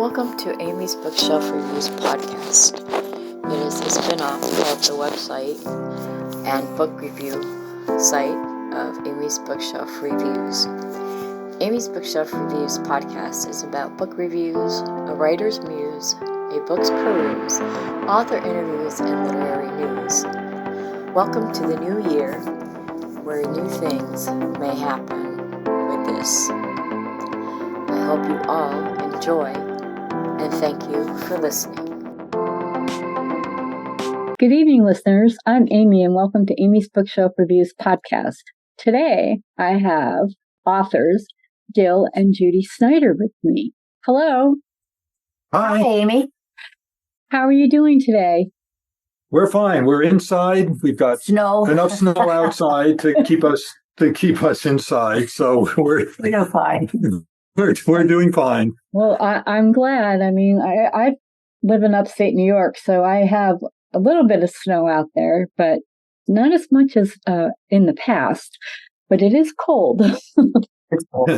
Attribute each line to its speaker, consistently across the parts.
Speaker 1: Welcome to Amy's Bookshelf Reviews podcast. It is a spin-off of the website and book review site of Amy's Bookshelf Reviews. Amy's Bookshelf Reviews podcast is about book reviews, a writer's muse, a book's peruse, author interviews, and literary news. Welcome to the new year, where new things may happen with this. I hope you all enjoy, and thank you for listening.
Speaker 2: Good evening, listeners. I'm Amy, and welcome to Amy's Bookshelf Reviews podcast. Today, I have authors Gil and Judy Snider with me. Hello.
Speaker 3: Hi, Amy.
Speaker 2: How are you doing today?
Speaker 3: We're fine. We're inside. We've got enough snow outside to keep us inside. So we're
Speaker 4: fine.
Speaker 3: We're doing fine.
Speaker 2: Well, I'm glad. I mean, I live in upstate New York, so I have a little bit of snow out there, but not as much as in the past. But it is cold.
Speaker 4: It's cold.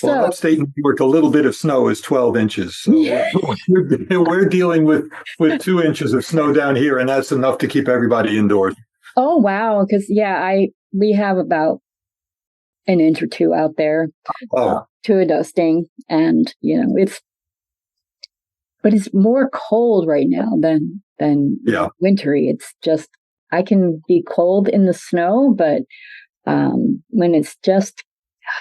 Speaker 3: Well, upstate New York, a little bit of snow is 12 inches. So we're dealing with 2 inches of snow down here, and that's enough to keep everybody indoors.
Speaker 2: Oh, wow. Because, we have about an inch or two out there to a dusting. And, but it's more cold right now than wintry. It's just, I can be cold in the snow, but when it's just,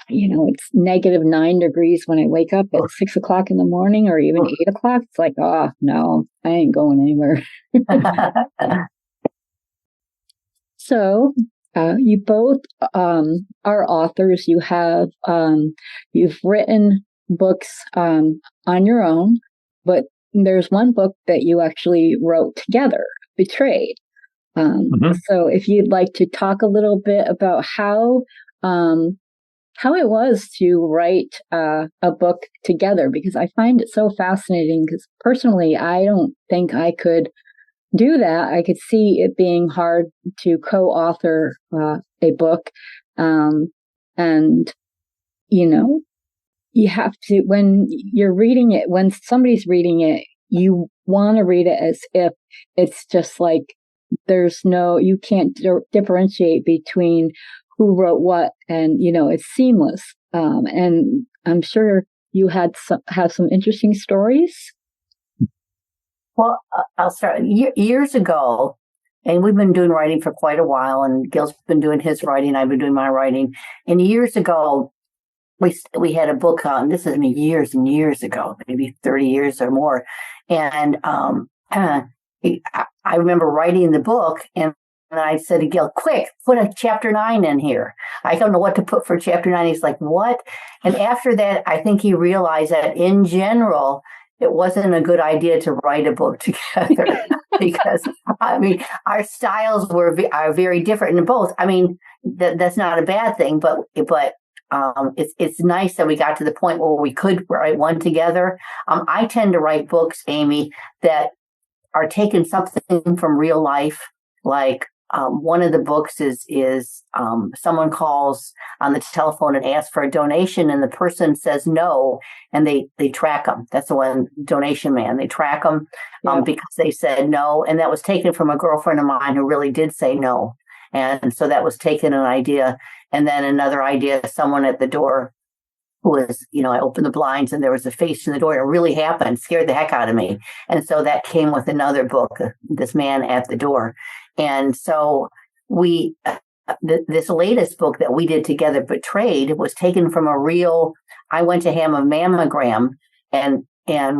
Speaker 2: it's -9 degrees when I wake up at 6 o'clock in the morning or even 8 o'clock, it's like, oh, no, I ain't going anywhere. So, you both are authors. You have, you've written books on your own, but there's one book that you actually wrote together, Betrayed. So if you'd like to talk a little bit about how it was to write a book together, because I find it so fascinating, because personally, I don't think I could do that. I could see it being hard to co-author a book. And, you have to, when you're reading it, when somebody's reading it, you want to read it as if it's just like, you can't differentiate between who wrote what, and, it's seamless. And I'm sure you have some interesting stories.
Speaker 4: Well, I'll start. Years ago, and we've been doing writing for quite a while, and Gil's been doing his writing, I've been doing my writing. And years ago, we had a book on, this is years and years ago, maybe 30 years or more. And I remember writing the book, and I said to Gil, quick, put a chapter 9 in here. I don't know what to put for chapter 9. He's like, what? And after that, I think he realized that in general, it wasn't a good idea to write a book together because, our styles are very different in both. That's not a bad thing, but it's nice that we got to the point where we could write one together. I tend to write books, Amy, that are taking something from real life. Like one of the books is someone calls on the telephone and asks for a donation, and the person says no, and they track them. That's the one, Donation Man. They track them because they said no, and that was taken from a girlfriend of mine who really did say no. And so that was taken an idea. And then another idea, someone at the door who was, I opened the blinds and there was a face in the door. It really happened, scared the heck out of me. And so that came with another book, This Man at the Door. And so this latest book that we did together, Betrayed, was taken from I went to have a mammogram, and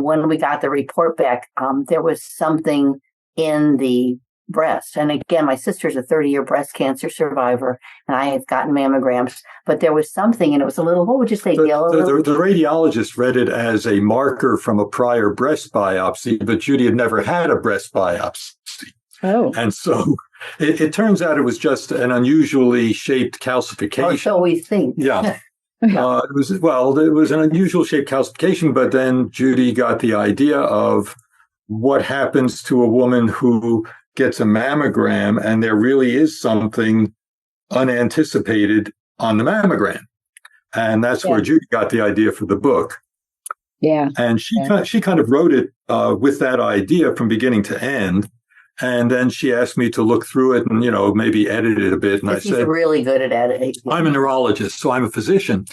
Speaker 4: when we got the report back, there was something in the breast. And again, my sister's a 30-year breast cancer survivor, and I have gotten mammograms, but there was something, and it was a little, what would you say, Gil?
Speaker 3: The radiologist read it as a marker from a prior breast biopsy, but Judy had never had a breast biopsy.
Speaker 2: Oh.
Speaker 3: And so it turns out it was just an unusually shaped calcification.
Speaker 4: Or so we think.
Speaker 3: Yeah. It was an unusual shaped calcification, but then Judy got the idea of what happens to a woman who gets a mammogram and there really is something unanticipated on the mammogram. And that's where Judy got the idea for the book.
Speaker 2: Yeah.
Speaker 3: And she kind of wrote it with that idea from beginning to end. And then she asked me to look through it and, maybe edit it a bit. And I
Speaker 4: She's
Speaker 3: said,
Speaker 4: really good at editing.
Speaker 3: I'm a neurologist, so I'm a physician.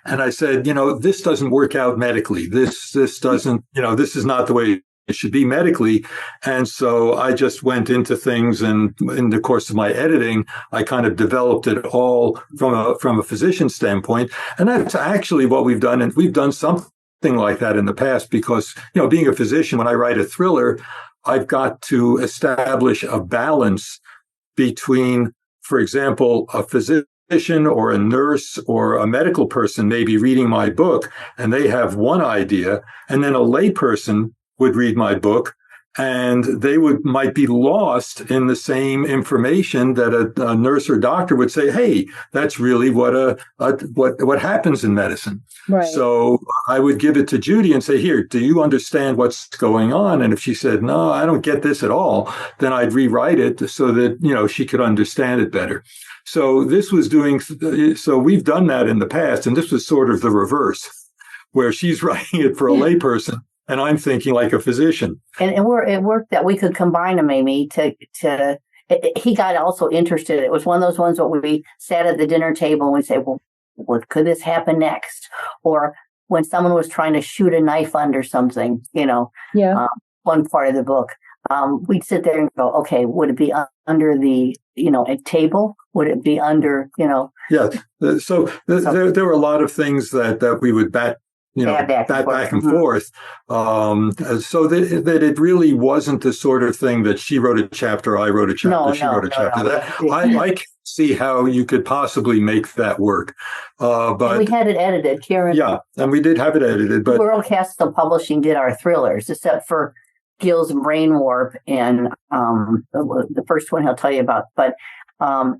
Speaker 3: And I said, this doesn't work out medically. This doesn't, this is not the way it should be medically. And so I just went into things, and in the course of my editing, I kind of developed it all from a physician standpoint. And that's actually what we've done. And we've done something like that in the past because, being a physician, when I write a thriller, I've got to establish a balance between, for example, a physician or a nurse or a medical person may be reading my book and they have one idea, and then a layperson would read my book and they might be lost in the same information that a nurse or doctor would say, hey, that's really what happens in medicine.
Speaker 2: Right.
Speaker 3: So I would give it to Judy and say, here, do you understand what's going on? And if she said, no, I don't get this at all, then I'd rewrite it so that, she could understand it better. So so we've done that in the past. And this was sort of the reverse, where she's writing it for a layperson. And I'm thinking like a physician.
Speaker 4: And it worked that we could combine them, Amy, he got also interested. It was one of those ones where we sat at the dinner table and we'd say, well, what could this happen next? Or when someone was trying to shoot a knife under something, one part of the book, we'd sit there and go, okay, would it be under the, a table? Would it be under,
Speaker 3: Yeah. So there were a lot of things that we would back and forth. So that it really wasn't the sort of thing that she wrote a chapter, I wrote a chapter, she wrote a chapter. I can't see how you could possibly make that work. But
Speaker 4: and we had it edited, Karen.
Speaker 3: Yeah, and we did have it edited. But
Speaker 4: World Castle Publishing did our thrillers, except for Gil's Brain Warp and the first one he'll tell you about. But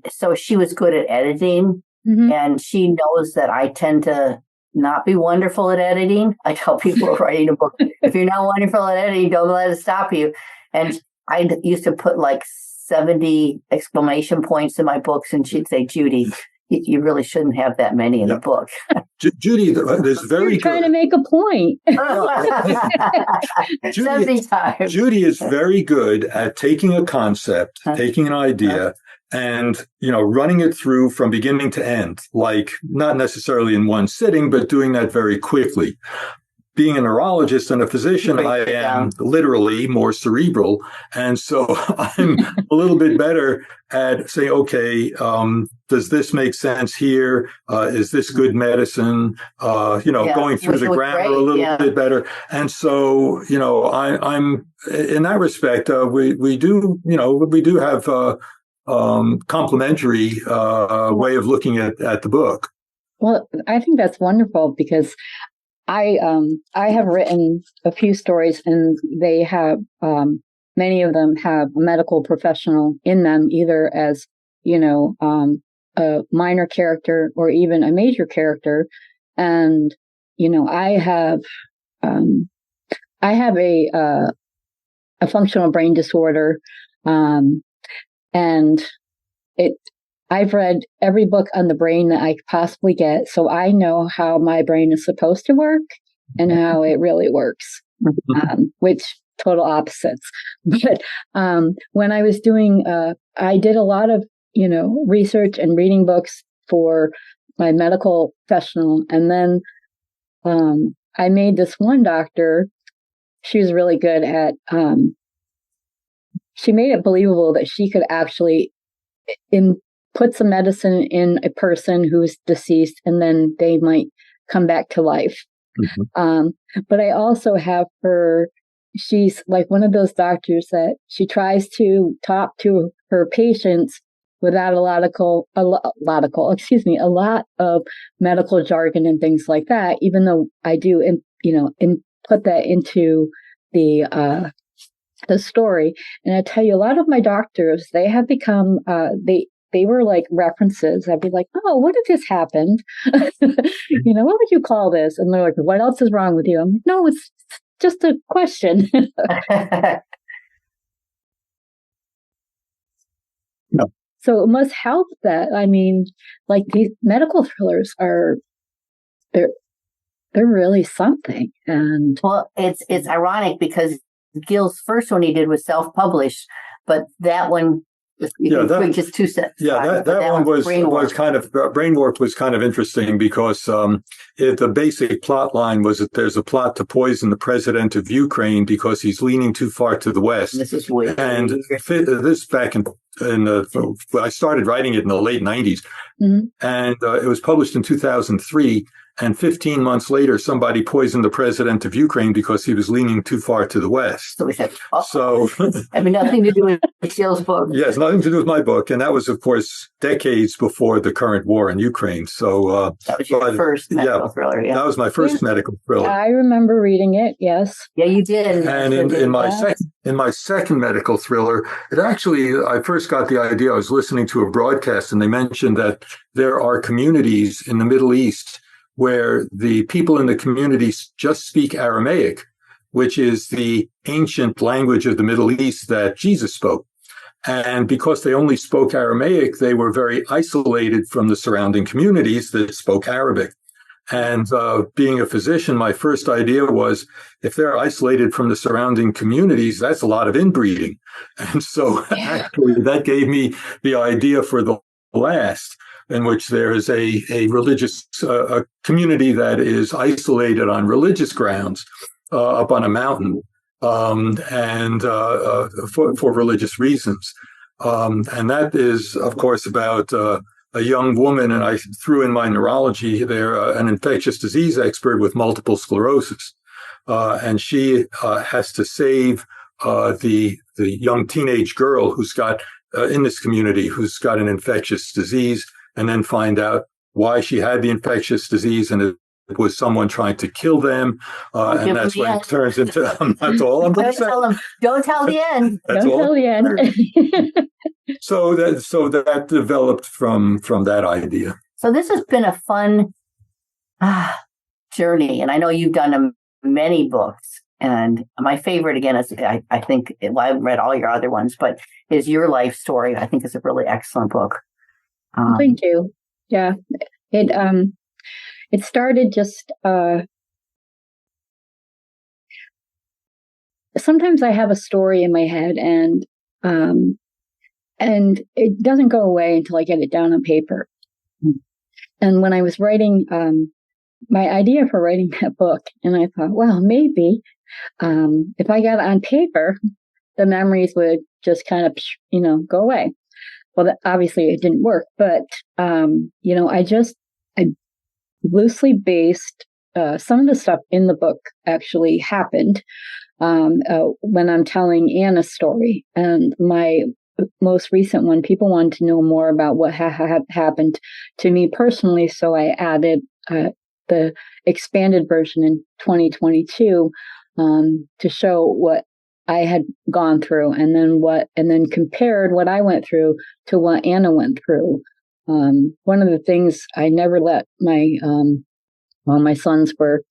Speaker 4: so she was good at editing, and she knows that I tend to not be wonderful at editing. I tell people writing a book, if you're not wonderful at editing, don't let it stop you. And I used to put like 70 exclamation points in my books, and she'd say, Judy, you really shouldn't have that many in the book.
Speaker 3: Judy is very
Speaker 2: You're trying
Speaker 3: good.
Speaker 2: to make a point.
Speaker 3: Judy is very good at taking a concept, taking an idea, and, running it through from beginning to end, like not necessarily in one sitting, but doing that very quickly. Being a neurologist and a physician, I am literally more cerebral. And so I'm a little bit better at saying, okay, does this make sense here? Is this good medicine? Going through the grammar a little bit better. And so, I'm in that respect, we do have complementary way of looking at the book.
Speaker 2: Well, I think that's wonderful because I have written a few stories, and they have many of them have a medical professional in them, either as a minor character or even a major character. And I have a functional brain disorder. And I've read every book on the brain that I could possibly get, so I know how my brain is supposed to work and how it really works, which total opposites. But when I was doing, I did a lot of, research and reading books for my medical professional, and then I made this one doctor. She was really good at. She made it believable that she could actually put some medicine in a person who's deceased, and then they might come back to life. But I also have her, she's like one of those doctors that she tries to talk to her patients without a lot of medical jargon and things like that, even though I do, put that into the story. And I tell you, a lot of my doctors, they have become, they were like references. I'd be like, oh, what if this happened? What would you call this? And they're like, what else is wrong with you? I'm like, no, it's just a question.
Speaker 3: No.
Speaker 2: So it must help that, like these medical thrillers are they're really something. And
Speaker 4: well, it's ironic because Gil's first one he did was self-published, but that one, just two sets.
Speaker 3: Yeah, that one was kind of Brainwarp was kind of interesting because the basic plot line was that there's a plot to poison the president of Ukraine because he's leaning too far to the west.
Speaker 4: This is weird.
Speaker 3: And this back in I started writing it in the late 90s, and it was published in 2003. And 15 months later, somebody poisoned the president of Ukraine because he was leaning too far to the west.
Speaker 4: So we said, I mean, nothing to do with Gil's book.
Speaker 3: Yes, nothing to do with my book. And that was, of course, decades before the current war in Ukraine. So
Speaker 4: that was your first medical thriller. Yeah,
Speaker 3: that was my first medical thriller.
Speaker 2: I remember reading it. Yes.
Speaker 4: Yeah, you did.
Speaker 3: And in my second medical thriller, I first got the idea. I was listening to a broadcast, and they mentioned that there are communities in the Middle East where the people in the communities just speak Aramaic, which is the ancient language of the Middle East that Jesus spoke. And because they only spoke Aramaic, they were very isolated from the surrounding communities that spoke Arabic. And being a physician, my first idea was, if they're isolated from the surrounding communities, that's a lot of inbreeding. And so actually that gave me the idea for the last, in which there is a religious a community that is isolated on religious grounds up on a mountain, and for religious reasons. And that is, of course, about a young woman, and I threw in my neurology there, an infectious disease expert with multiple sclerosis. And she has to save the young teenage girl who's got, in this community, who's got an infectious disease, and then find out why she had the infectious disease, and it was someone trying to kill them. And that's when it turns into, that's all I'm going to say.
Speaker 4: Don't tell the end.
Speaker 2: Don't tell the end.
Speaker 3: So that developed from that idea.
Speaker 4: So this has been a fun journey. And I know you've done many books. And my favorite, again, is I think, well, I haven't read all your other ones, but is Your Life Story. I think it's a really excellent book.
Speaker 2: Thank you. Yeah, it started just. Sometimes I have a story in my head, and it doesn't go away until I get it down on paper. And when I was writing my idea for writing that book, and I thought, well, maybe if I got it on paper, the memories would just kind of, go away. Well, obviously it didn't work, but, I loosely based some of the stuff in the book actually happened when I'm telling Anna's story. And my most recent one, people wanted to know more about what had happened to me personally, so I added the expanded version in 2022 to show what I had gone through, and then compared what I went through to what Anna went through. One of the things I never let my sons were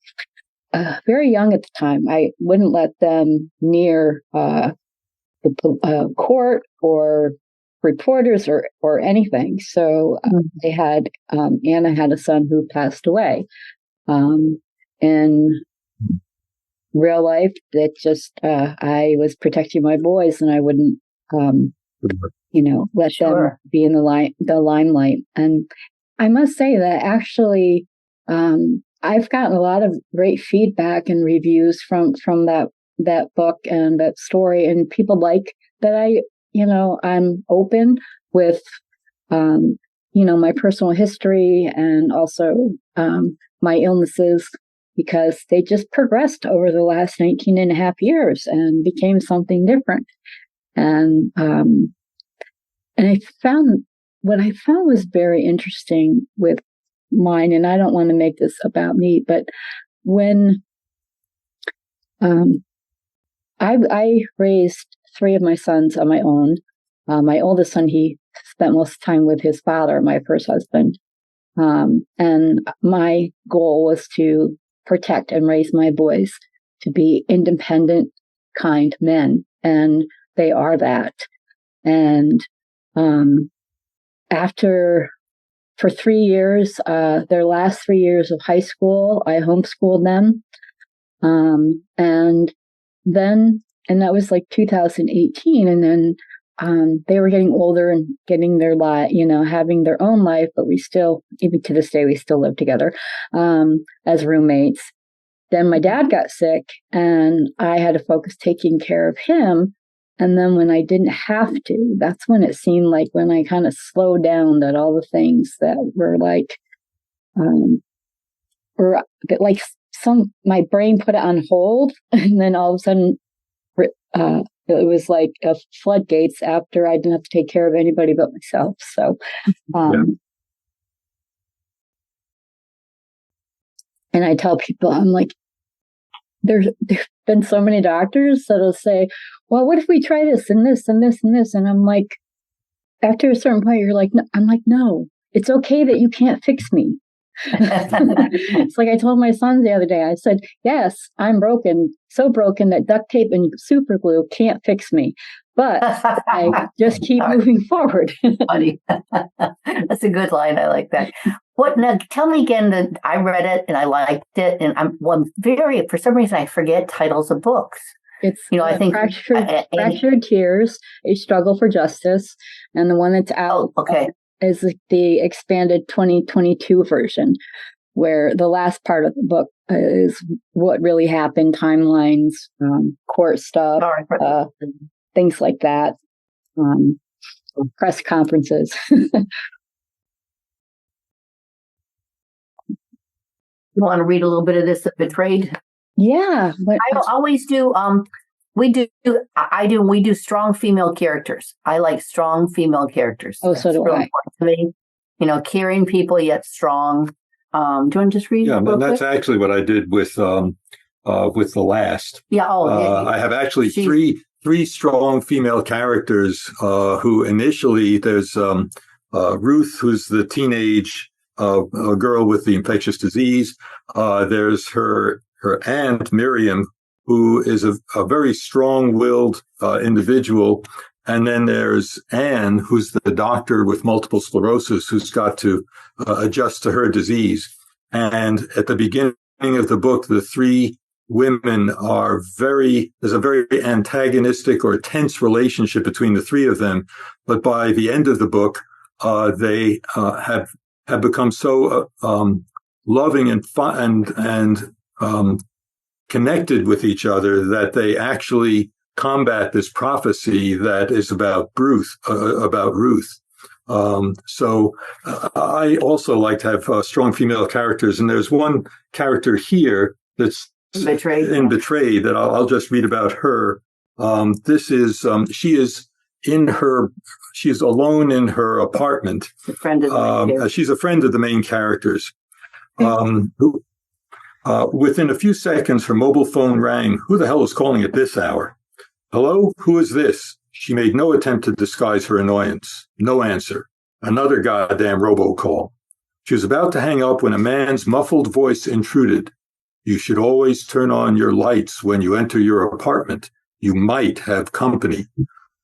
Speaker 2: very young at the time. I wouldn't let them near the court or reporters or anything. So they had Anna had a son who passed away. In real life, that just I was protecting my boys, and I wouldn't let them be in the limelight. And I must say that actually I've gotten a lot of great feedback and reviews from that book and that story, and people like that I'm open with my personal history and also my illnesses, because they just progressed over the last 19 and a half years and became something different. And what I found was very interesting with mine, and I don't want to make this about me, but when I raised 3 of my sons on my own. My oldest son, he spent most of the time with his father, my first husband. And my goal was to protect and raise my boys to be independent, kind men. And they are that. And after for 3 years, their last 3 years of high school, I homeschooled them. And that was like 2018. And then they were getting older and getting their life, having their own life, but we still, even to this day, we still live together as roommates. Then my dad got sick and I had to focus taking care of him. And then when I didn't have to, that's when it seemed like when I kind of slowed down, that all the things that were like, my brain put it on hold. And then all of a sudden, it was like a floodgates after I didn't have to take care of anybody but myself. So, And I tell people, I'm like, there's been so many doctors that'll say, well, what if we try this and this and this and this? And I'm like, after a certain point, you're like, no. I'm like, no, it's okay that you can't fix me. It's like I told my son the other day, I said, yes, I'm broken, so broken that duct tape and super glue can't fix me. But I just keep moving forward.
Speaker 4: Funny. That's a good line. I like that. Now, tell me again that I read it and I liked it. And for some reason, I forget titles of books.
Speaker 2: It's
Speaker 4: I think
Speaker 2: Fractured Tears, A Struggle for Justice. And the one that's out is the expanded 2022 version, where the last part of the book is what really happened, timelines, court stuff, things like that, press conferences.
Speaker 4: You want to read a little bit of this, Betrayed?
Speaker 2: Yeah.
Speaker 4: I always do. We do strong female characters. I like strong female characters.
Speaker 2: Oh, so do I.
Speaker 4: Important to me. Caring people yet strong. Do you want to just read?
Speaker 3: Yeah, that's actually what I did with the last.
Speaker 4: Yeah.
Speaker 3: I have actually three strong female characters who initially there's Ruth, who's the teenage girl with the infectious disease. There's her aunt Miriam, who is a very strong-willed individual. And then there's Anne, who's the doctor with multiple sclerosis, who's got to adjust to her disease. And at the beginning of the book, the three women there's a very antagonistic or tense relationship between the three of them. But by the end of the book, they have become so loving and connected with each other that they actually combat this prophecy that is about Ruth. So I also like to have strong female characters, and there's one character here that's Betrayed that I'll just read about her. This is she's alone in her apartment. She's a friend of the main characters. Within a few seconds, her mobile phone rang. Who the hell is calling at this hour? Hello? Who is this? She made no attempt to disguise her annoyance. No answer. Another goddamn robocall. She was about to hang up when a man's muffled voice intruded. You should always turn on your lights when you enter your apartment. You might have company.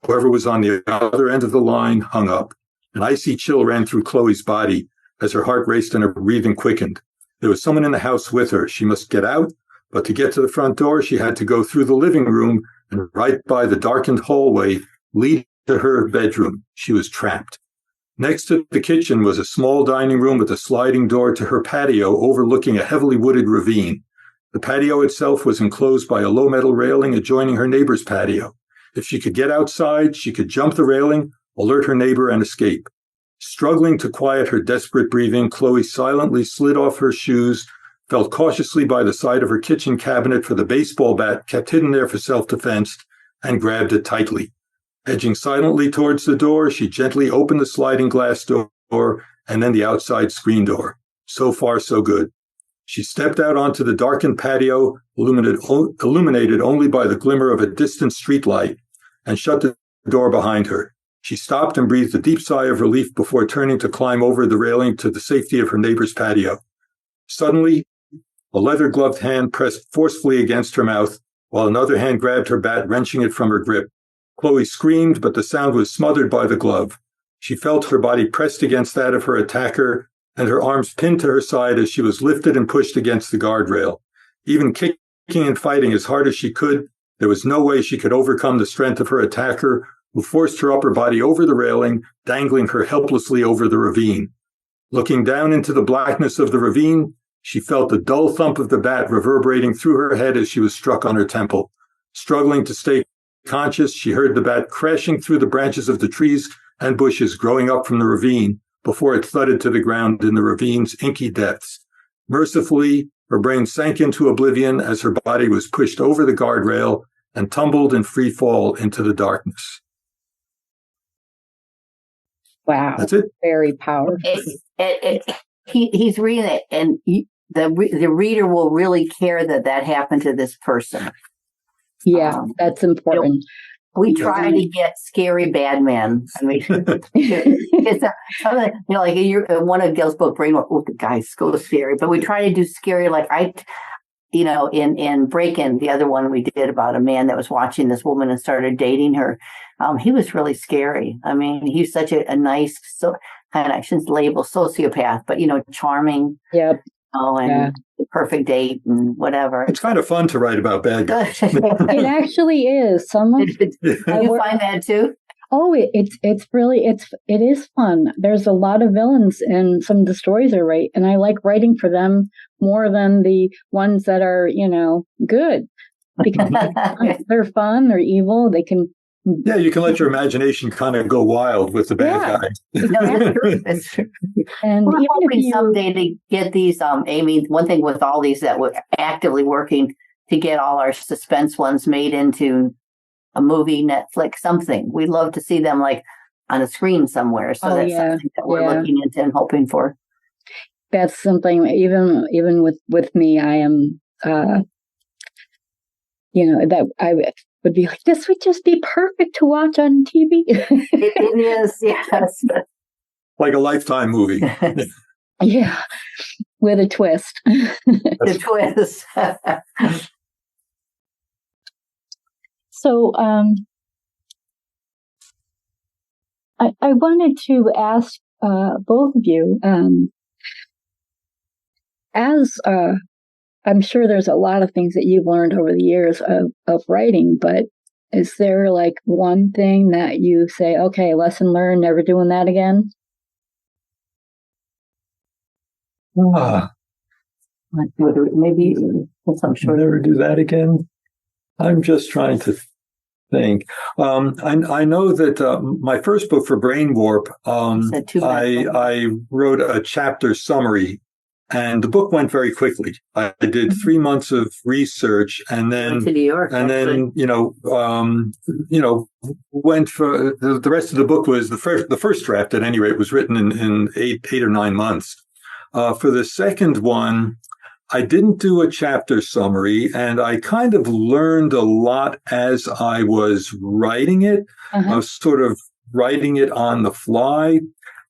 Speaker 3: Whoever was on the other end of the line hung up. An icy chill ran through Chloe's body as her heart raced and her breathing quickened. There was someone in the house with her. She must get out, but to get to the front door, she had to go through the living room and right by the darkened hallway leading to her bedroom. She was trapped. Next to the kitchen was a small dining room with a sliding door to her patio overlooking a heavily wooded ravine. The patio itself was enclosed by a low metal railing adjoining her neighbor's patio. If she could get outside, she could jump the railing, alert her neighbor, and escape. Struggling to quiet her desperate breathing, Chloe silently slid off her shoes, felt cautiously by the side of her kitchen cabinet for the baseball bat kept hidden there for self-defense, and grabbed it tightly. Edging silently towards the door, she gently opened the sliding glass door and then the outside screen door. So far, so good. She stepped out onto the darkened patio, illuminated only by the glimmer of a distant streetlight, and shut the door behind her. She stopped and breathed a deep sigh of relief before turning to climb over the railing to the safety of her neighbor's patio. Suddenly, a leather-gloved hand pressed forcefully against her mouth, while another hand grabbed her bat, wrenching it from her grip. Chloe screamed, but the sound was smothered by the glove. She felt her body pressed against that of her attacker and her arms pinned to her side as she was lifted and pushed against the guardrail. Even kicking and fighting as hard as she could, there was no way she could overcome the strength of her attacker, who forced her upper body over the railing, dangling her helplessly over the ravine. Looking down into the blackness of the ravine, she felt the dull thump of the bat reverberating through her head as she was struck on her temple. Struggling to stay conscious, she heard the bat crashing through the branches of the trees and bushes growing up from the ravine before it thudded to the ground in the ravine's inky depths. Mercifully, her brain sank into oblivion as her body was pushed over the guardrail and tumbled in free fall into the darkness.
Speaker 2: Wow.
Speaker 3: That's it.
Speaker 2: Very powerful.
Speaker 4: He's reading it, and the reader will really care that happened to this person.
Speaker 2: Yeah, that's important.
Speaker 4: We try to get scary bad men. I mean, it's like one of Gil's book, Brain. Oh, the guy's so scary. But we try to do scary, like in Break-In, the other one we did about a man that was watching this woman and started dating her. He was really scary. I mean, he's such a nice, kind of, I shouldn't label sociopath, but charming.
Speaker 2: Yep.
Speaker 4: And the perfect date and whatever.
Speaker 3: It's kind of fun to write about bad guys.
Speaker 2: It actually is.
Speaker 4: You find that too?
Speaker 2: Oh, it is fun. There's a lot of villains in some of the stories I write, and I like writing for them more than the ones that are, good. Because they're fun, they're evil, they can...
Speaker 3: Yeah, you can let your imagination kind of go wild with the bad guy.
Speaker 4: That's true. And we're hoping someday to get these, Amy, one thing with all these that we're actively working to get all our suspense ones made into a movie, Netflix, something. We'd love to see them like on a screen somewhere. So that's something that we're looking into and hoping for.
Speaker 2: That's something, even with me, I am, that I would be like, this would just be perfect to watch on TV.
Speaker 4: It is, yes.
Speaker 3: Like a Lifetime movie.
Speaker 2: Yeah, with a twist.
Speaker 4: The twist.
Speaker 2: So, I wanted to ask both of you, as I'm sure there's a lot of things that you've learned over the years of writing, but is there like one thing that you say, okay, lesson learned, never doing that again?
Speaker 4: Maybe I'm sure.
Speaker 3: Never do that again. I'm just trying to think. I know that my first book for Brain Warp, I wrote a chapter summary, and the book went very quickly. I did 3 months of research, and then
Speaker 4: went to New York,
Speaker 3: went for the rest of the book was the first draft. At any rate, was written in 8 or 9 months. For the second one, I didn't do a chapter summary, and I kind of learned a lot as I was writing it. I was sort of writing it on the fly,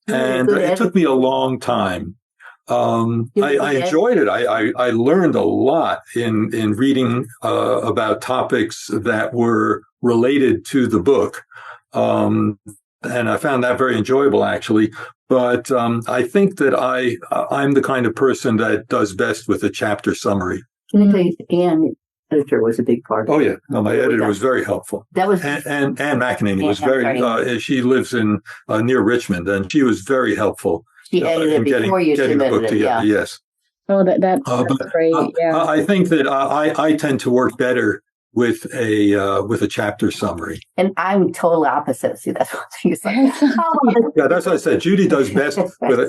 Speaker 3: and it took me a long time. I enjoyed it. I learned a lot in reading about topics that were related to the book. And I found that very enjoyable, actually. But I think that I'm the kind of person that does best with a chapter summary.
Speaker 4: Can I tell you, Anne, editor was a big part.
Speaker 3: Oh yeah, no, my editor was very helpful.
Speaker 4: That was
Speaker 3: and Anne McEnany was very. She lives in near Richmond, and she was very helpful.
Speaker 4: She edited before you submitted it. Yeah.
Speaker 3: Yes.
Speaker 2: Oh, that's great. Yeah.
Speaker 3: I think that I tend to work better with a chapter summary.
Speaker 4: And I'm total opposite. See, that's what she's like.
Speaker 3: Yeah, that's what I said. Judy does best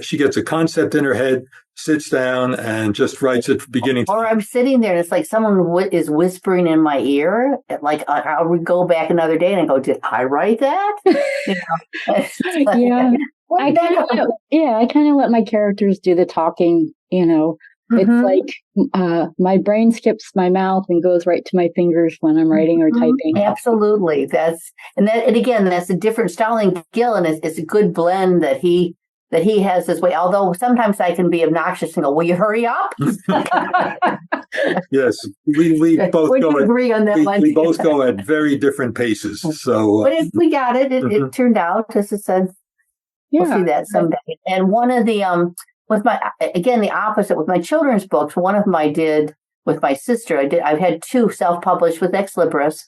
Speaker 3: she gets a concept in her head, sits down, and just writes it beginning.
Speaker 4: Or I'm sitting there, and it's like someone is whispering in my ear. Like I'll go back another day and I go, "Did I write that?"
Speaker 2: Yeah. I kind of let my characters do the talking. It's like my brain skips my mouth and goes right to my fingers when I'm writing or typing.
Speaker 4: Absolutely, and again, that's a different style in Gil, and it's a good blend that he has this way. Although sometimes I can be obnoxious and go, "Will you hurry up?"
Speaker 3: Yes, we both
Speaker 4: agree on that one.
Speaker 3: We both go at very different paces. So,
Speaker 4: but we got it. It turned out, as I said. We'll see that someday. And one of the with my again the opposite with my children's books. One of them I did with my sister. I've had 2 self-published with Ex Libris.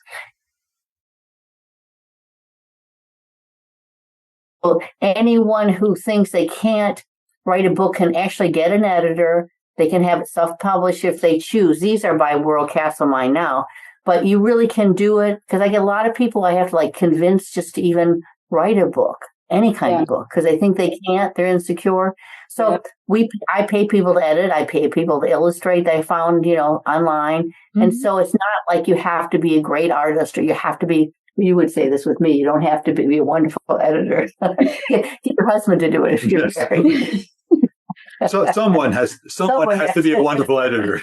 Speaker 4: Anyone who thinks they can't write a book can actually get an editor. They can have it self-published if they choose. These are by World Castle Mine now, but you really can do it because I get a lot of people I have to like convince just to even write a book, any kind of book, because they think they can't. They're insecure. So I pay people to edit. I pay people to illustrate. I found online, and so it's not like you have to be a great artist or you have to be. You would say this with me. You don't have to be a wonderful editor. Get your husband to do it if you're married.
Speaker 3: So someone has to be a wonderful editor.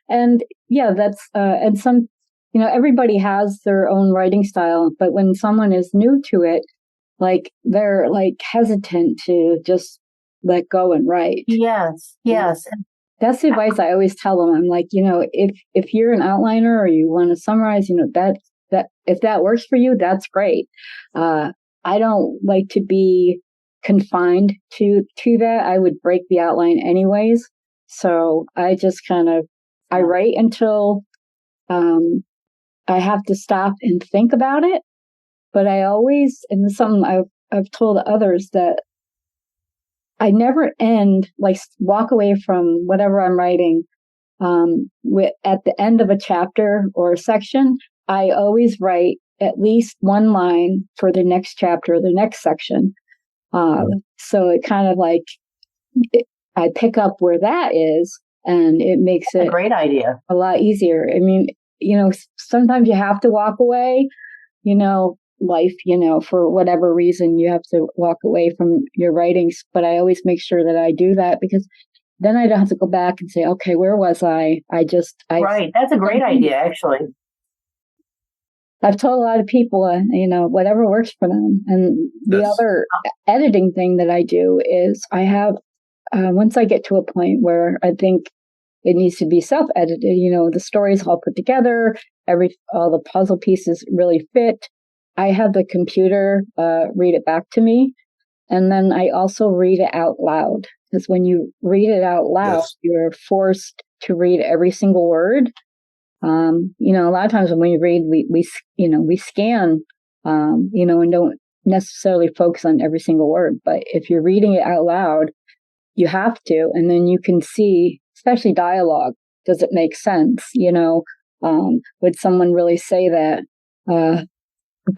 Speaker 2: And that's and some everybody has their own writing style, but when someone is new to it, like they're like hesitant to just let go and write.
Speaker 4: Yes.
Speaker 2: That's the advice I always tell them. I'm like, if you're an outliner or you want to summarize, that if that works for you, that's great. I don't like to be confined to that. I would break the outline anyways. So I just I write until I have to stop and think about it. But I always, and this is something I've told others, that I never walk away from whatever I'm writing at the end of a chapter or a section. I always write at least one line for the next chapter or the next section. So it kind of I pick up where that is, and it makes it
Speaker 4: a great idea,
Speaker 2: a lot easier. I mean, sometimes you have to walk away, life, for whatever reason, you have to walk away from your writings. But I always make sure that I do that, because then I don't have to go back and say, okay, where was I?
Speaker 4: Right. That's a great idea, actually.
Speaker 2: I've told a lot of people, whatever works for them. And the other editing thing that I do is I have, once I get to a point where I think it needs to be self-edited, the story's all put together, all the puzzle pieces really fit, I have the computer read it back to me. And then I also read it out loud, because when you read it out loud, you're forced to read every single word. A lot of times when we read, we scan, and don't necessarily focus on every single word. But if you're reading it out loud, you have to, and then you can see, especially dialogue, does it make sense? Would someone really say that?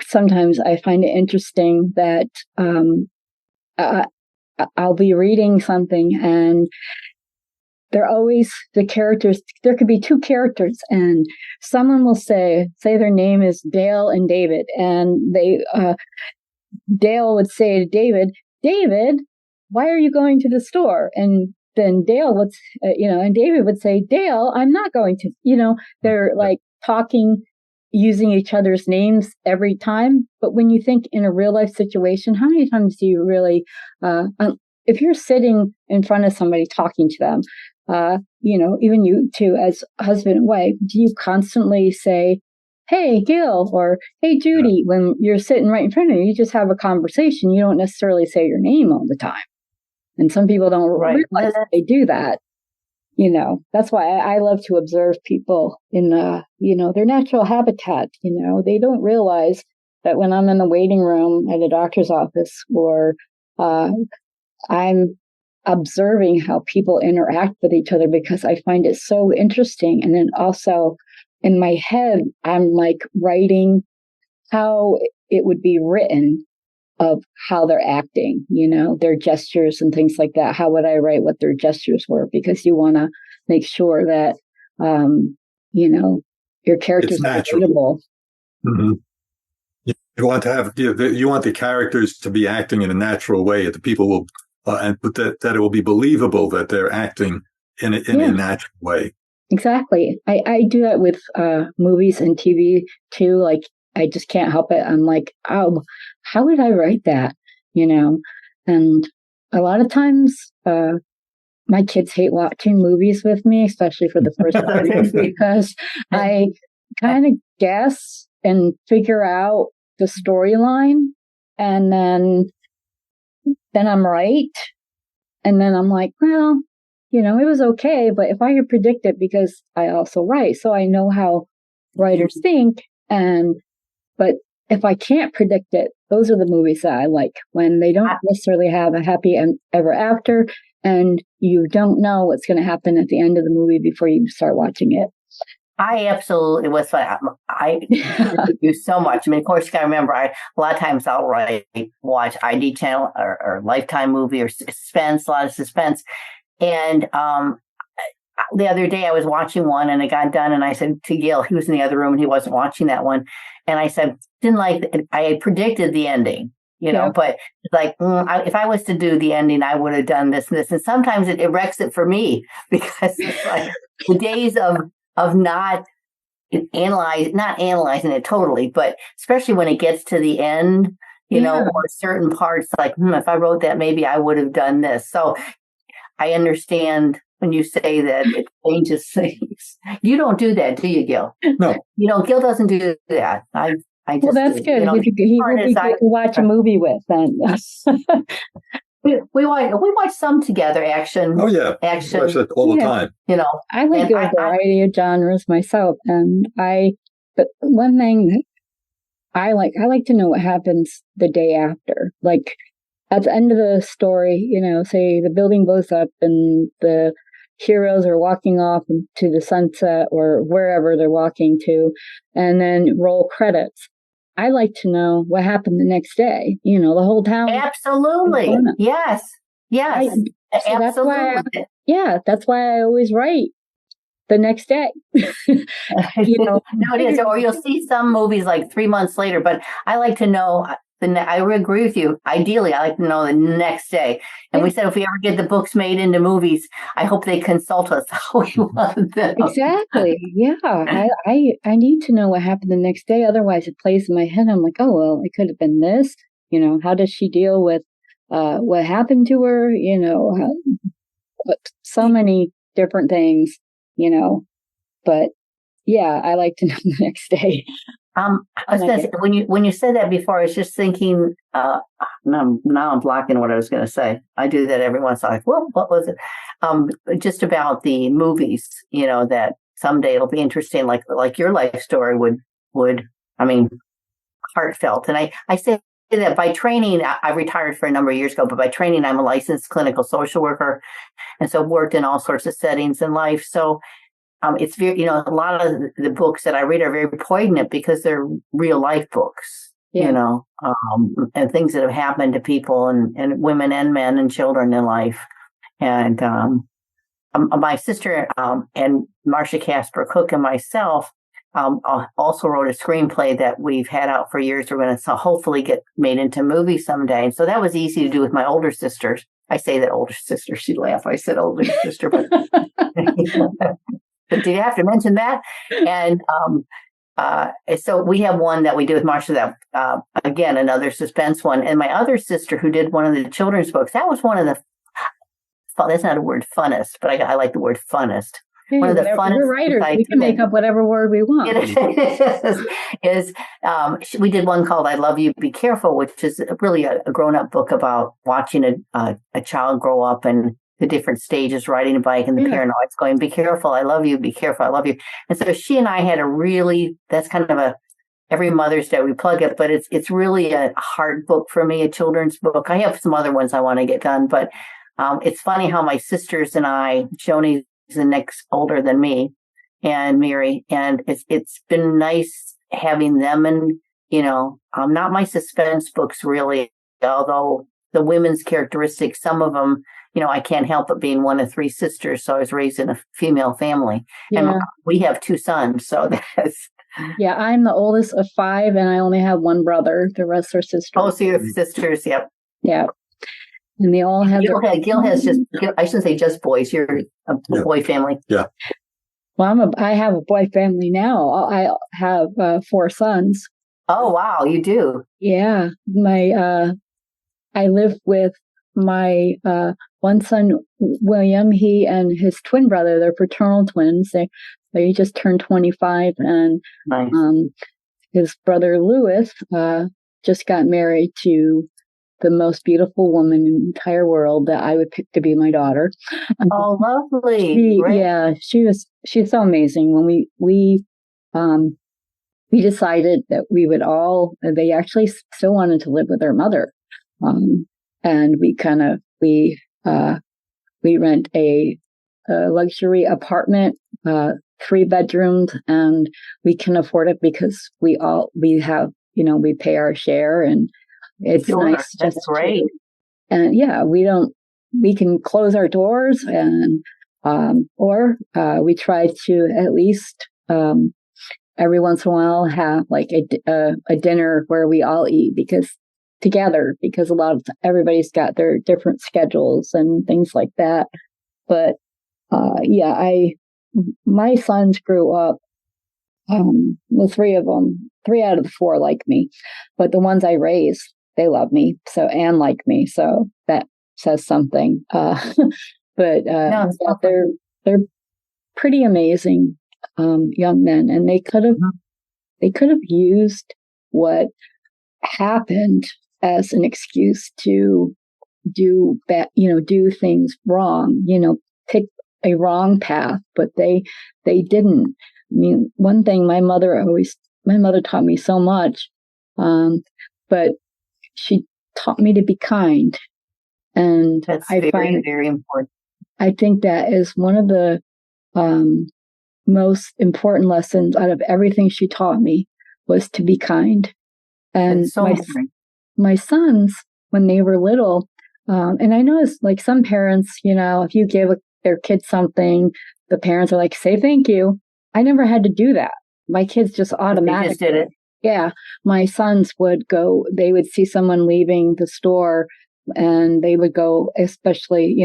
Speaker 2: Sometimes I find it interesting that I'll be reading something and they're always the characters. There could be 2 characters, and someone will say their name is Dale and David, and Dale would say to David, why are you going to the store? And then Dale would, and David would say, Dale, I'm not going to. They're like talking, using each other's names every time. But when you think in a real life situation, how many times do you really, if you're sitting in front of somebody talking to them, even you two as husband and wife, do you constantly say, hey, Gil, or hey, Judy, when you're sitting right in front of you? You just have a conversation. You don't necessarily say your name all the time. And some people don't realize they do that. That's why I love to observe people in, their natural habitat. They don't realize that when I'm in the waiting room at a doctor's office, or I'm observing how people interact with each other, because I find it so interesting. And then also in my head, I'm like writing how it would be written, of how they're acting, their gestures and things like that. How would I write what their gestures were? Because you want to make sure that, your characters are relatable.
Speaker 3: Mm-hmm. You want to have, you want the characters to be acting in a natural way, that the people will, and that it will be believable that they're acting in a natural way.
Speaker 2: Exactly. I do that with movies and TV too. Like, I just can't help it. I'm like, oh, how would I write that? And a lot of times, my kids hate watching movies with me, especially for the first time, because I kind of guess and figure out the storyline, and then then I'm right. And then I'm like, well, it was okay, but if I could predict it, because I also write, so I know how writers think. But if I can't predict it, those are the movies that I like, when they don't necessarily have a happy ever after, and you don't know what's going to happen at the end of the movie before you start watching it.
Speaker 4: I absolutely was fun. I do so much. I mean, of course, you got to remember, a lot of times I'll watch ID channel or Lifetime movie or suspense, a lot of suspense. And the other day I was watching one and it got done, and I said to Gil, he was in the other room and he wasn't watching that one, and I said, didn't like it. I had predicted the ending, but it's like, if I was to do the ending, I would have done this and this. And sometimes it wrecks it for me, because it's like the days of not analyzing it totally, but especially when it gets to the end, or certain parts, like, if I wrote that, maybe I would have done this. So I understand when you say that it changes things. You don't do that, do you, Gil?
Speaker 3: No.
Speaker 4: Gil doesn't do that. I just,
Speaker 2: well, that's good. He will be good to watch a movie with then.
Speaker 4: We watch some together, action.
Speaker 3: Oh yeah,
Speaker 4: action.
Speaker 3: We watch that all the time.
Speaker 2: I like a variety of genres myself, but one thing I like to know what happens the day after. Like at the end of the story, say the building blows up and the heroes are walking off into the sunset or wherever they're walking to, and then roll credits. I like to know what happened the next day. The whole town.
Speaker 4: Absolutely. Yes.
Speaker 2: So
Speaker 4: absolutely.
Speaker 2: That's why I always write the next day.
Speaker 4: No, it is. Or you'll see some movies like 3 months later, but I like to know. I agree with you. Ideally, I like to know the next day. And we said, if we ever get the books made into movies, I hope they consult us how we want them.
Speaker 2: Exactly. Yeah. I need to know what happened the next day. Otherwise, it plays in my head. I'm like, oh, well, it could have been this. How does she deal with what happened to her? So many different things, But yeah, I like to know the next day.
Speaker 4: I was gonna say, when you said that before, I was just thinking. Now I'm blocking what I was going to say. I do that every once in a while. Well, what was it? Just about the movies. That someday it'll be interesting. Like your life story would. I mean, heartfelt. And I say that by training, I retired for a number of years ago, but by training, I'm a licensed clinical social worker, and so worked in all sorts of settings in life. So. It's very, a lot of the books that I read are very poignant because they're real life books, and things that have happened to people and women and men and children in life. And my sister and Marcia Casper Cook and myself also wrote a screenplay that we've had out for years. We're going to hopefully get made into movies someday. And so that was easy to do with my older sisters. I say that older sister, she'd laugh. I said older sister, but... But do you have to mention that? And so we have one that we do with Marcia, that again, another suspense one. And my other sister, who did one of the children's books, that was one of the, that's not a word, funnest, but I like the word funnest.
Speaker 2: Hey, one of the funnest. We're writers. We can make up whatever word we want.
Speaker 4: We did one called I Love You, Be Careful, which is really a grown-up book about watching a child grow up and the different stages, riding a bike, and the parent always going, be careful, I love you, be careful, I love you. And so she and I had that's kind of every Mother's Day we plug it, but it's really a hard book for me, a children's book. I have some other ones I want to get done, but it's funny how my sisters and I, Joni's the next older than me, and Mary, and it's been nice having them, and not my suspense books really, although the women's characteristics, some of them, I can't help but being one of 3 sisters. So I was raised in a female family, and we have 2 sons. So that's.
Speaker 2: Yeah, I'm the oldest of 5, and I only have 1 brother. The rest are sisters.
Speaker 4: Oh, so you have sisters, yep.
Speaker 2: Yeah. And they all have.
Speaker 4: Gil has just, I shouldn't say just boys. You're a boy family.
Speaker 3: Yeah.
Speaker 2: Well, I have a boy family now. I have 4 sons.
Speaker 4: Oh, wow, you do?
Speaker 2: Yeah. I live with my one son, William. He and his twin brother, they're fraternal twins. They just turned 25, and
Speaker 4: nice.
Speaker 2: His brother Louis just got married to the most beautiful woman in the entire world that I would pick to be my daughter.
Speaker 4: Oh, lovely.
Speaker 2: Yeah, she's so amazing. When we decided that we would all, they actually still wanted to live with their mother. And we rent a luxury apartment, 3 bedrooms, and we can afford it because we have, we pay our share, and it's nice.
Speaker 4: That's great.
Speaker 2: And yeah, we can close our doors, and or we try to at least every once in a while have like a dinner where we all eat together, because everybody's got their different schedules and things like that. But my sons grew up, the 3 of them, 3 out of the 4 like me, but the ones I raised, they love me and like me, so that says something. But they're pretty amazing young men, and they could have used what happened as an excuse to do things wrong, pick a wrong path, but they didn't. I mean, one thing my mother taught me so much, but she taught me to be kind, and
Speaker 4: that's very, very important.
Speaker 2: I think that is one of the most important lessons out of everything she taught me, was to be kind. And my sons, when they were little, and I noticed, like, some parents, if you give their kids something, the parents are like, say thank you. I never had to do that. My kids just automatically
Speaker 4: just did it.
Speaker 2: Yeah. My sons they would see someone leaving the store, and they would go, especially,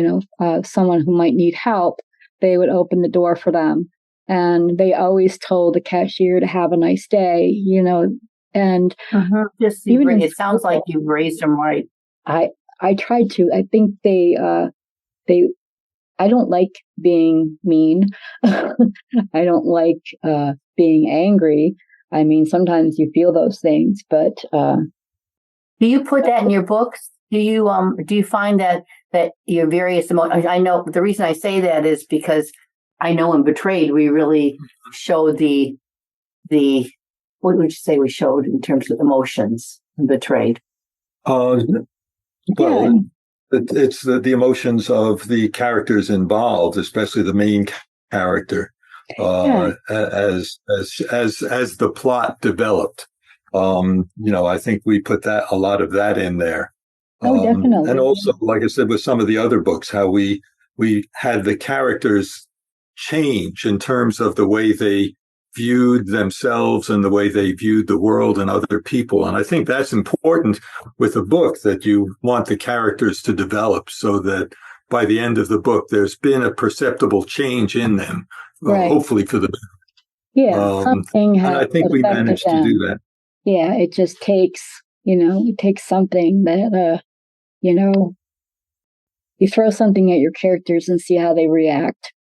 Speaker 2: someone who might need help, they would open the door for them. And they always told the cashier to have a nice day, and
Speaker 4: it sounds like you've raised them right.
Speaker 2: I tried to. I think I don't like being mean. I don't like being angry. I mean, sometimes you feel those things, but
Speaker 4: do you put that in your books? Do you find that your various emotions? I know the reason I say that is because I know in Betrayed we really showed the what would you say we showed in terms of emotions in Betrayed?
Speaker 3: It's the emotions of the characters involved, especially the main character, as the plot developed. I think we put a lot of that in there.
Speaker 2: Definitely.
Speaker 3: And also, like I said, with some of the other books, how we had the characters change in terms of the way they viewed themselves and the way they viewed the world and other people. And I think that's important with a book, that you want the characters to develop so that by the end of the book, there's been a perceptible change in them, hopefully for the better.
Speaker 2: Yeah, something
Speaker 3: and I think we managed to do that.
Speaker 2: Yeah, it just takes, something that, you throw something at your characters and see how they react.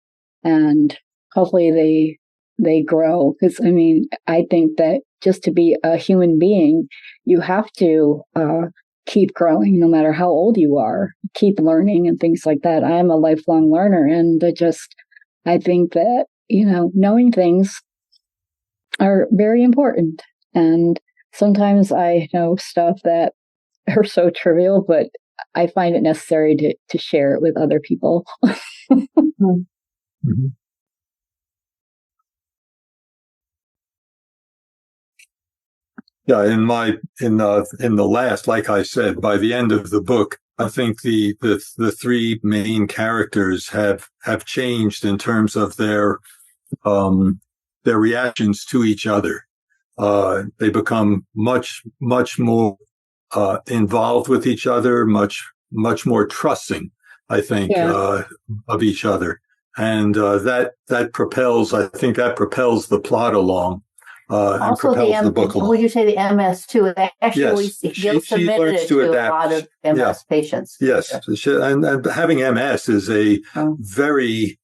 Speaker 2: And hopefully they grow. Because, I mean, I think that just to be a human being, you have to keep growing no matter how old you are, keep learning and things like that. I'm a lifelong learner. And I think that, knowing things are very important. And sometimes I know stuff that are so trivial, but I find it necessary to share it with other people.
Speaker 3: Mm-hmm. Yeah, in the last, like I said, by the end of the book, I think the 3 main characters have changed in terms of their reactions to each other. They become much more involved with each other, much more trusting, I think, of each other, and that propels the plot along.
Speaker 4: Also, the book along. Would you say the MS too? Actually,
Speaker 3: yes,
Speaker 4: she learns to adapt a lot of MS patients.
Speaker 3: Yes, and having MS is a very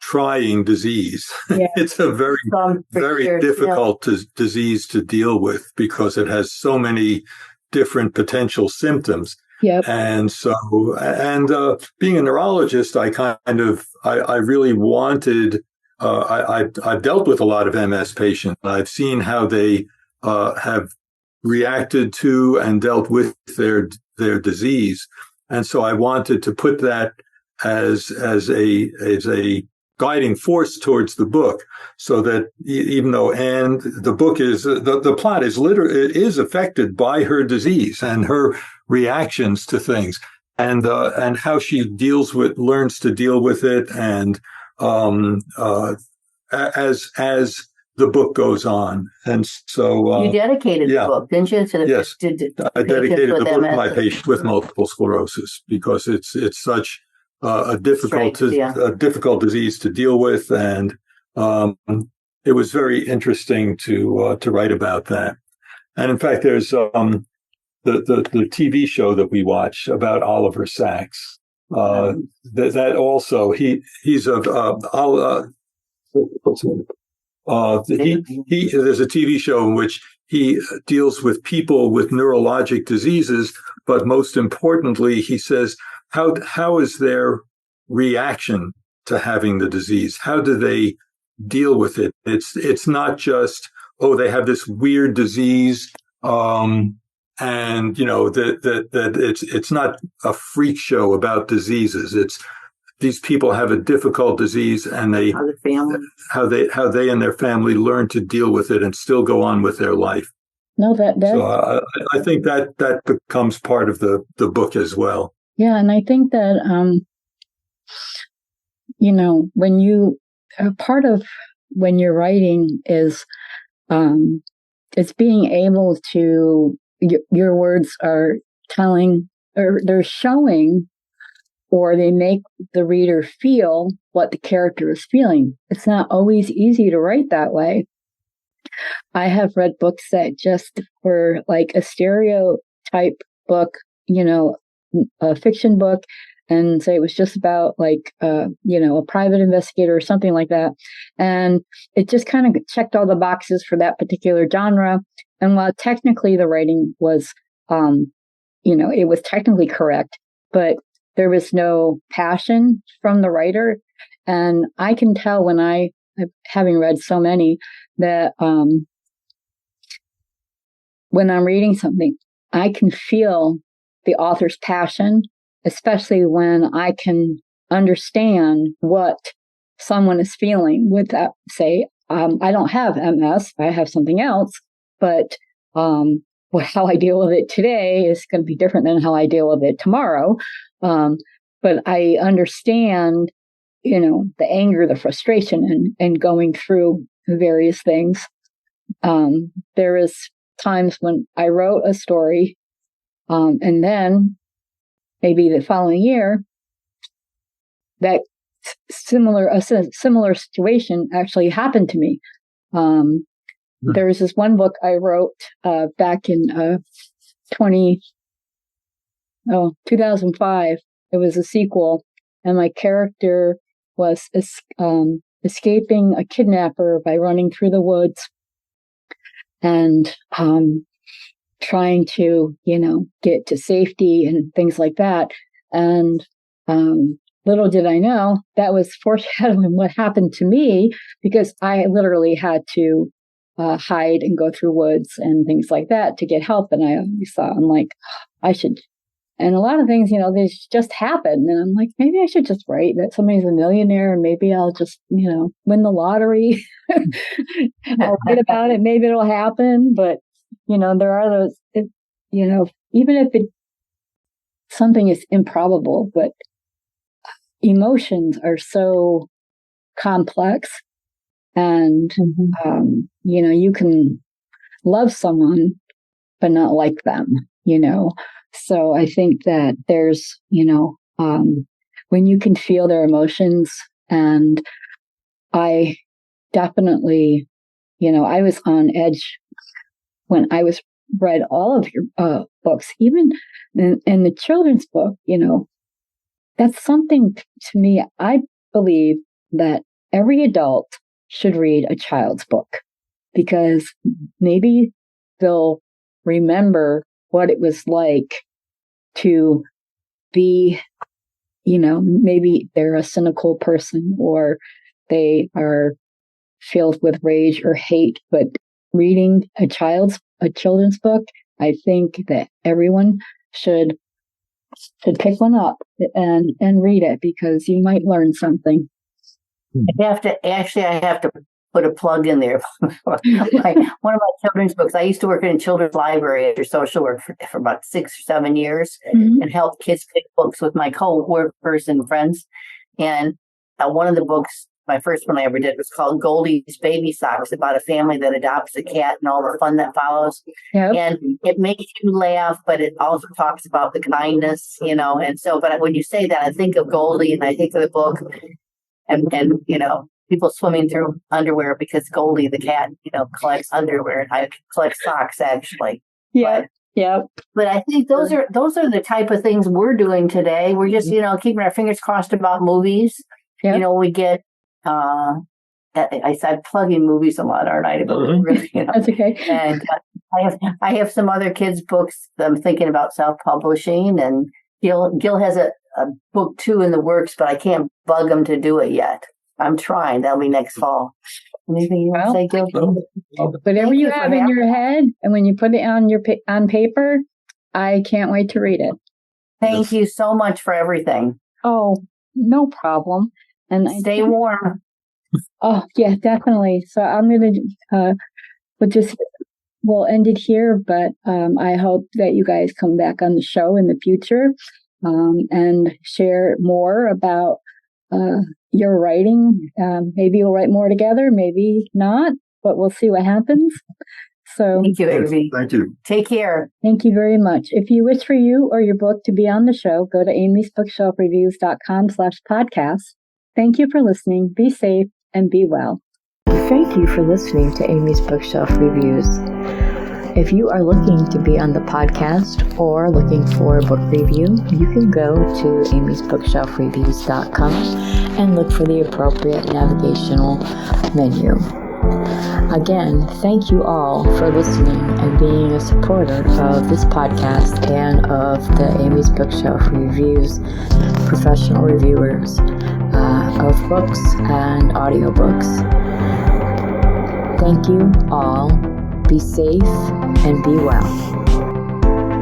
Speaker 3: trying disease. Yeah. It's a very difficult disease to deal with, because it has so many different potential symptoms.
Speaker 2: Yep.
Speaker 3: And so, being a neurologist, I really wanted, I've dealt with a lot of MS patients. I've seen how they have reacted to and dealt with their disease. And so I wanted to put that as a guiding force towards the book, so that even though the book is the plot is affected by her disease and her reactions to things, and how she learns to deal with it, and as the book goes on. And so
Speaker 4: you dedicated the book, didn't you?
Speaker 3: Yes, I dedicated the book to my patients with multiple sclerosis, because it's such a difficult disease to deal with, and it was very interesting to write about that. And in fact, there's the TV show that we watch about Oliver Sacks. That also he's a there's a TV show in which he deals with people with neurologic diseases, but most importantly, he says, how is their reaction to having the disease? How do they deal with it? It's not just, oh, they have this weird disease, and that it's not a freak show about diseases. It's these people have a difficult disease, and how they and their family learn to deal with it and still go on with their life.
Speaker 2: No,
Speaker 3: so I think that becomes part of the book as well.
Speaker 2: Yeah, and I think that when you part of when you're writing is it's being able to your words are telling, or they're showing, or they make the reader feel what the character is feeling. It's not always easy to write that way. I have read books that just were like a stereotype book, a fiction book, and say it was just about like, a private investigator or something like that. And it just kind of checked all the boxes for that particular genre. And while technically the writing was, it was technically correct, but there was no passion from the writer. And I can tell having read so many, that when I'm reading something, I can feel the author's passion, especially when I can understand what someone is feeling with that. Say, I don't have MS, I have something else, but how I deal with it today is going to be different than how I deal with it tomorrow. But I understand, the anger, the frustration, and going through various things. There is times when I wrote a story, and then maybe the following year, that a similar situation actually happened to me. There was this one book I wrote back in 2005. It was a sequel, and my character was escaping a kidnapper by running through the woods and trying to, get to safety and things like that. And little did I know that was foreshadowing what happened to me, because I literally had to hide and go through woods and things like that to get help. And I always thought, I'm like, I should. And a lot of things, they just happen. And I'm like, maybe I should just write that somebody's a millionaire, and maybe I'll just, win the lottery. I'll write about it. Maybe it'll happen. But, there are those, even if something is improbable, but emotions are so complex. And, you can love someone, but not like them, So I think that there's, when you can feel their emotions, and I definitely, I was on edge when I read all of your books, even in the children's book, that's something to me. I believe that every adult should read a child's book, because maybe they'll remember what it was like to be, maybe they're a cynical person or they are filled with rage or hate, but reading a children's book, I think that everyone should pick one up and read it, because you might learn something.
Speaker 4: I have to put a plug in there. One of my children's books. I used to work in a children's library after social work for about 6 or 7 years, and help kids pick books with my co-workers and friends. And one of the books, my first one I ever did, was called Goldie's Baby Socks, about a family that adopts a cat and all the fun that follows.
Speaker 2: Yep.
Speaker 4: And it makes you laugh, but it also talks about the kindness, and so, but when you say that, I think of Goldie and I think of the book and people swimming through underwear, because Goldie the cat, collects underwear, and I collect socks actually.
Speaker 2: Yeah. Yeah.
Speaker 4: But I think those are the type of things we're doing today. We're just, keeping our fingers crossed about movies.
Speaker 2: Yep.
Speaker 4: We get, I'm plugging movies a lot, aren't I? But really,
Speaker 2: That's okay.
Speaker 4: And I have some other kids' books that I'm thinking about self-publishing, and Gil has a book too in the works, but I can't bug him to do it yet. I'm trying. That'll be next fall. Anything you want to say, Gil?
Speaker 2: Whatever you have in your head, and when you put it on paper, I can't wait to read it.
Speaker 4: Thank you so much for everything.
Speaker 2: Oh, no problem. And
Speaker 4: stay warm.
Speaker 2: Oh, yeah, definitely. So I'm going to, we'll end it here, but I hope that you guys come back on the show in the future and share more about your writing. Maybe you'll write more together, maybe not, but we'll see what happens. So
Speaker 4: thank you, Amy.
Speaker 3: Thank you.
Speaker 4: Take care.
Speaker 2: Thank you very much. If you wish for you or your book to be on the show, go to amysbookshelfreviews.com/podcast. Thank you for listening. Be safe and be well.
Speaker 1: Thank you for listening to Amy's Bookshelf Reviews. If you are looking to be on the podcast or looking for a book review, you can go to amysbookshelfreviews.com and look for the appropriate navigational menu. Again, thank you all for listening and being a supporter of this podcast and of the Amy's Bookshelf Reviews professional reviewers of books and audiobooks. Thank you all. Be safe and be well.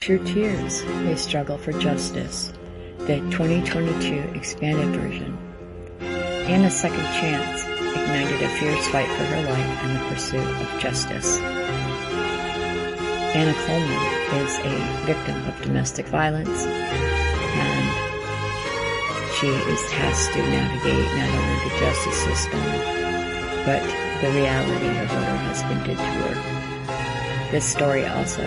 Speaker 1: Your Tears, A Struggle for Justice, the 2022 expanded version. Anna's Second Chance ignited a fierce fight for her life in the pursuit of justice. Anna Coleman is a victim of domestic violence, and she has to navigate not only the justice system, but the reality of what her husband did to her. This story also